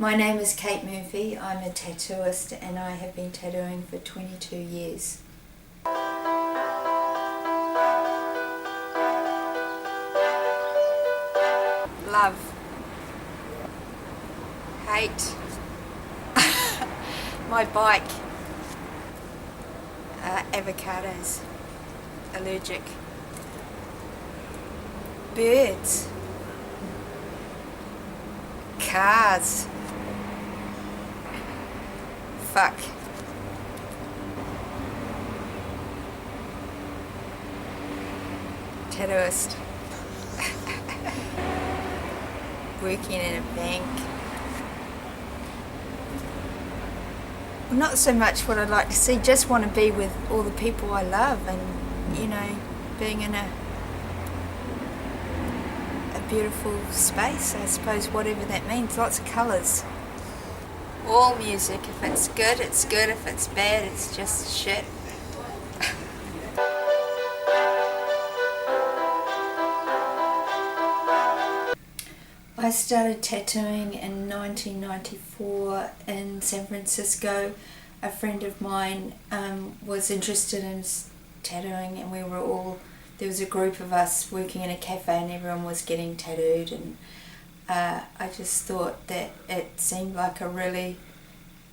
My name is Cate Murphy. I'm a tattooist and I have been tattooing for 22 years. Love. Hate. My bike. Avocados. Allergic. Birds. Cars. Fuck. Tattooist. Working in a bank. Not so much what I'd like to see, just want to be with all the people I love and, being in a beautiful space, I suppose, whatever that means. Lots of colours. All music, if it's good, it's good. If it's bad, it's just shit. I started tattooing in 1994 in San Francisco. A friend of mine was interested in tattooing, and there was a group of us working in a cafe and everyone was getting tattooed, and I just thought that it seemed like a really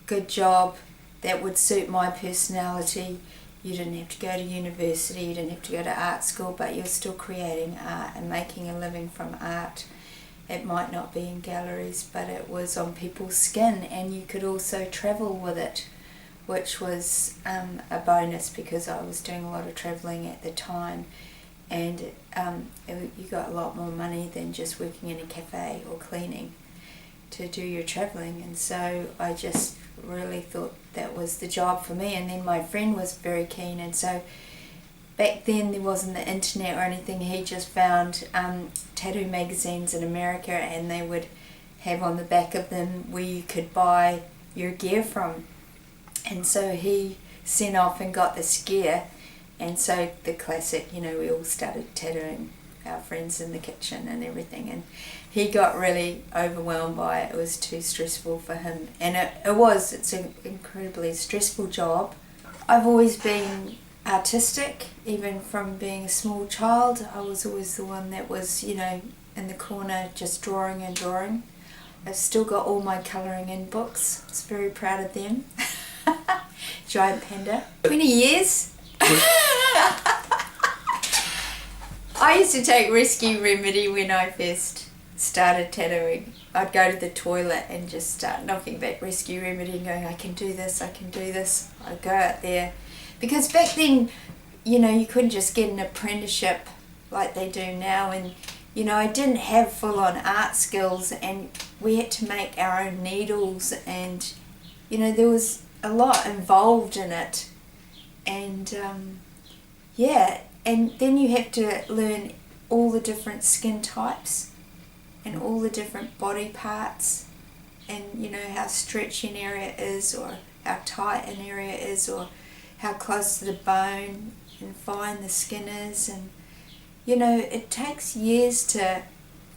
good job that would suit my personality. You didn't have to go to university, you didn't have to go to art school, but you're still creating art and making a living from art. It might not be in galleries, but it was on people's skin, and you could also travel with it, which was a bonus because I was doing a lot of travelling at the time, and you got a lot more money than just working in a cafe or cleaning to do your travelling. And so I just really thought that was the job for me. And then my friend was very keen, and so back then there wasn't the internet or anything. He just found tattoo magazines in America, and they would have on the back of them where you could buy your gear from. And so he sent off and got this gear, and so the classic, we all started tattooing our friends in the kitchen and everything, and he got really overwhelmed by it. It was too stressful for him, and it's an incredibly stressful job. I've always been artistic, even from being a small child. I was always the one that was, in the corner just drawing and drawing. I've still got all my colouring in books. I was very proud of them. Giant panda. 20 years? I used to take Rescue Remedy when I first started tattooing. I'd go to the toilet and just start knocking back Rescue Remedy and going, I can do this, I can do this. I'd go out there. Because back then, you couldn't just get an apprenticeship like they do now, and I didn't have full-on art skills, and we had to make our own needles, and there was a lot involved in it, and and then you have to learn all the different skin types and all the different body parts, and how stretchy an area is, or how tight an area is, or how close to the bone and fine the skin is. And it takes years to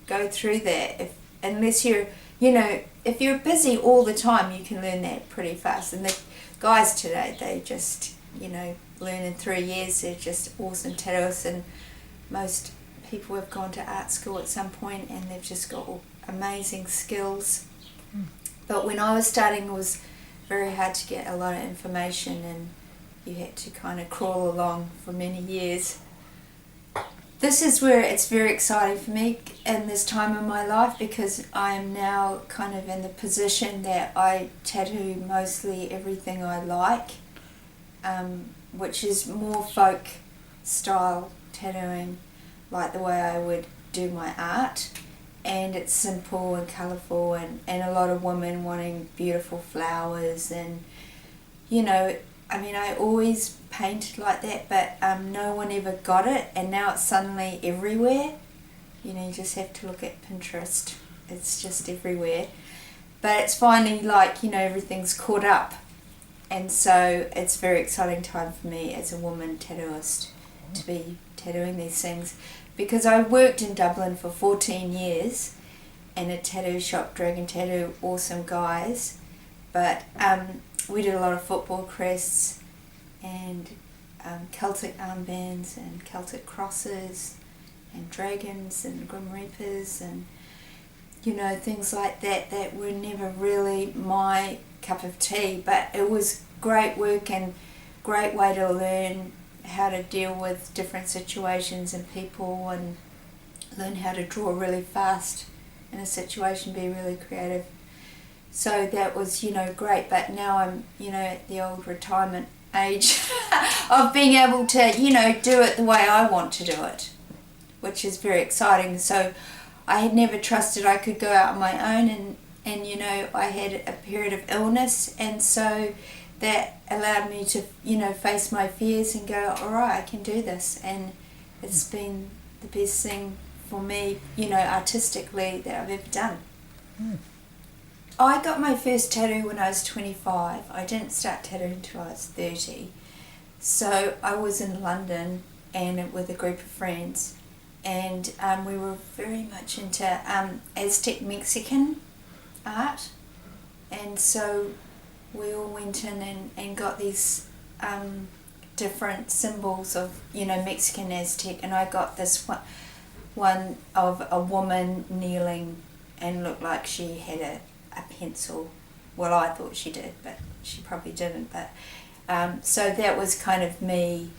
go through that, unless you're if you're busy all the time, you can learn that pretty fast. And the guys today, they just learn in 3 years. They're just awesome tattooists, and most people have gone to art school at some point and they've just got amazing skills. But when I was starting, it was very hard to get a lot of information, and you had to kind of crawl along for many years. This is where it's very exciting for me in this time in my life, because I am now kind of in the position that I tattoo mostly everything I like, which is more folk style tattooing, like the way I would do my art. And it's simple and colourful, and a lot of women wanting beautiful flowers, and I always painted like that, but no one ever got it, and now it's suddenly everywhere. You just have to look at Pinterest. It's just everywhere. But it's finally everything's caught up, and so it's a very exciting time for me as a woman tattooist to be tattooing these things, because I worked in Dublin for 14 years, and a tattoo shop, Dragon Tattoo, awesome guys. But we did a lot of football crests and Celtic armbands and Celtic crosses and dragons and Grim Reapers and things like that were never really my cup of tea, but it was great work and great way to learn how to deal with different situations and people, and learn how to draw really fast in a situation, be really creative. So that was, great, but now I'm, at the old retirement age of being able to, do it the way I want to do it, which is very exciting. So I had never trusted I could go out on my own, and I had a period of illness, and so that allowed me to, face my fears and go, all right, I can do this. And it's been the best thing for me, artistically, that I've ever done. I got my first tattoo when I was 25. I didn't start tattooing until I was 30. So I was in London and with a group of friends, and we were very much into Aztec Mexican art, and so we all went in and got these different symbols of Mexican Aztec, and I got this one of a woman kneeling and looked like she had a pencil. Well, I thought she did, but she probably didn't. But so that was kind of me,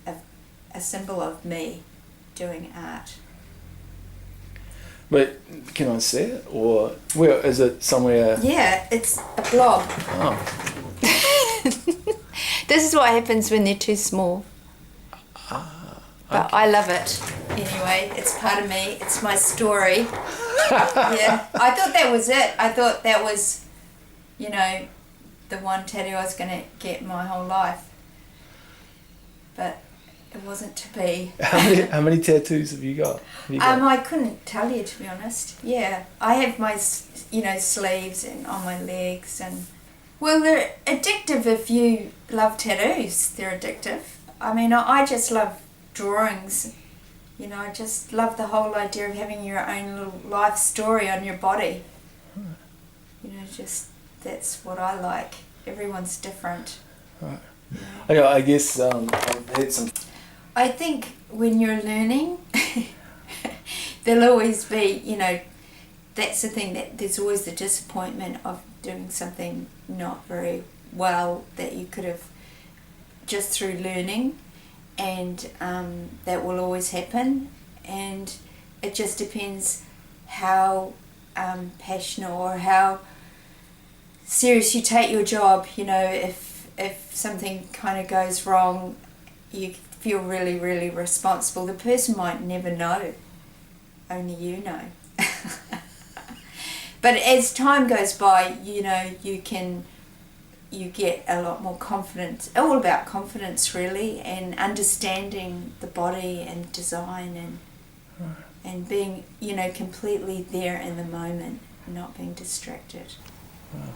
a symbol of me doing art. But can I see it, or where is it? Somewhere? Yeah, it's a blob. Oh. This is what happens when they're too small. But okay. I love it. Anyway, it's part of me. It's my story. Yeah, I thought that was it. I thought that was, the one tattoo I was going to get my whole life. But it wasn't to be. How many tattoos have you got? I couldn't tell you, to be honest. Yeah, I have my, sleeves and on my legs, and well, they're addictive if you love tattoos. They're addictive. I mean, I just love drawings. I just love the whole idea of having your own little life story on your body. Just that's what I like. Everyone's different. Right. I guess I've had some. I think when you're learning, there'll always be, that's the thing, that there's always the disappointment of doing something not very well that you could have just through learning, and that will always happen, and it just depends how passionate or how serious you take your job. If something kind of goes wrong, you feel really, really responsible. The person might never know, only you know. But as time goes by, you get a lot more confidence. All about confidence, really, and understanding the body and design, and being, completely there in the moment, not being distracted. Wow.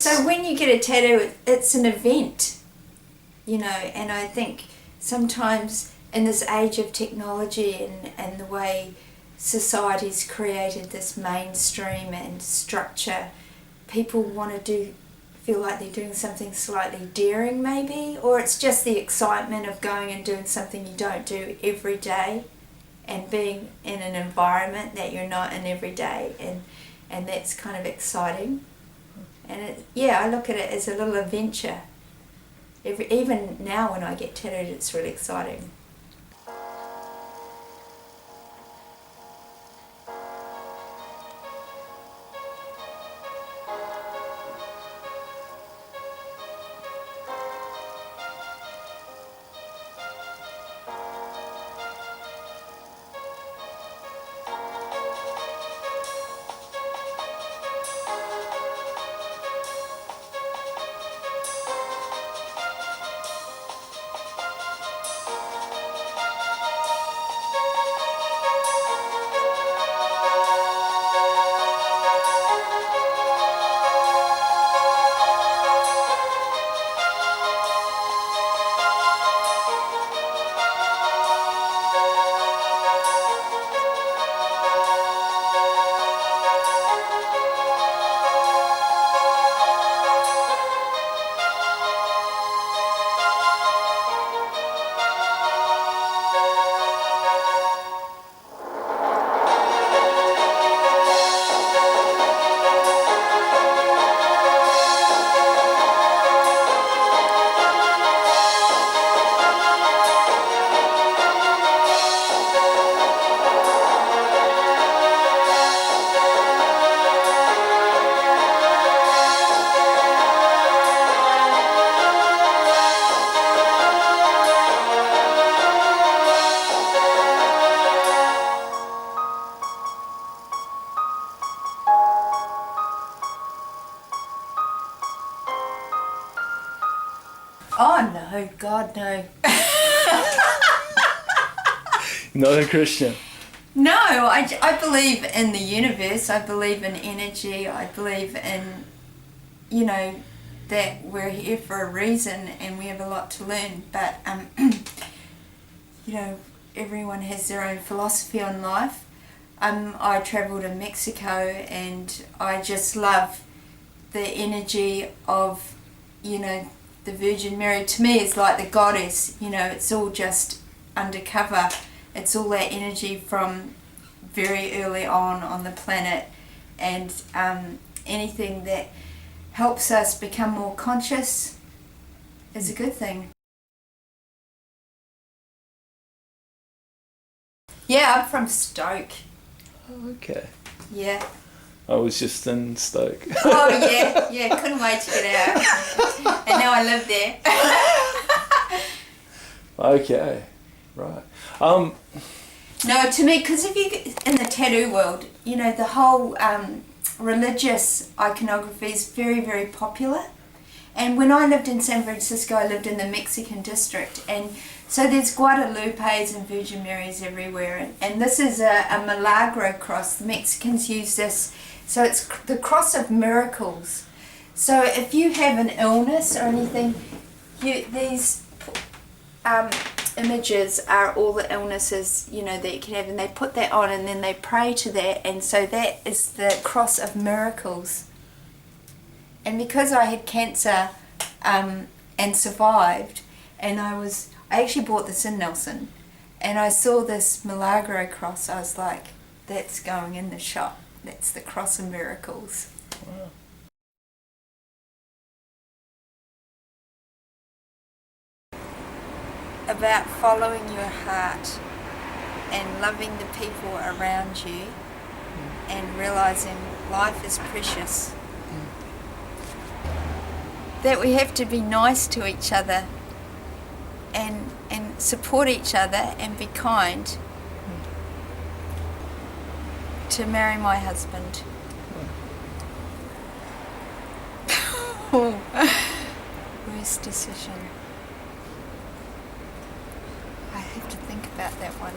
So when you get a tattoo, it's an event, and I think sometimes in this age of technology and the way society's created this mainstream and structure, people want to feel like they're doing something slightly daring maybe, or it's just the excitement of going and doing something you don't do every day and being in an environment that you're not in every day, and that's kind of exciting. And I look at it as a little adventure. Even now when I get tattooed, it's really exciting. Oh no, God no. Not a Christian. No, I believe in the universe. I believe in energy. I believe in, you know, that we're here for a reason and we have a lot to learn. But, you know, everyone has their own philosophy on life. I travelled to Mexico and I just love the energy of, you know, the Virgin Mary. To me, it's like the goddess. You know, it's all just undercover. It's all that energy from very early on the planet, and anything that helps us become more conscious is a good thing. Yeah, I'm from Stoke. Oh, okay. Yeah. I was just in Stoke. Oh yeah, couldn't wait to get out. And now I live there. Okay, right. No, to me, because if you in the tattoo world, you know, the whole religious iconography is very, very popular. And when I lived in San Francisco, I lived in the Mexican district, and so there's Guadalupes and Virgin Marys everywhere. And this is a Milagro cross. The Mexicans use this, so it's the cross of miracles. So if you have an illness or anything, these images are all the illnesses, you know, that you can have, and they put that on and then they pray to that, and so that is the cross of miracles. And because I had cancer and survived, and I actually bought this in Nelson, and I saw this Milagro cross, I was like, that's going in the shop. That's the cross of miracles. Wow. About following your heart and loving the people around you and realizing life is precious. That we have to be nice to each other and support each other and be kind. To marry my husband. Worst decision. I have to think about that one.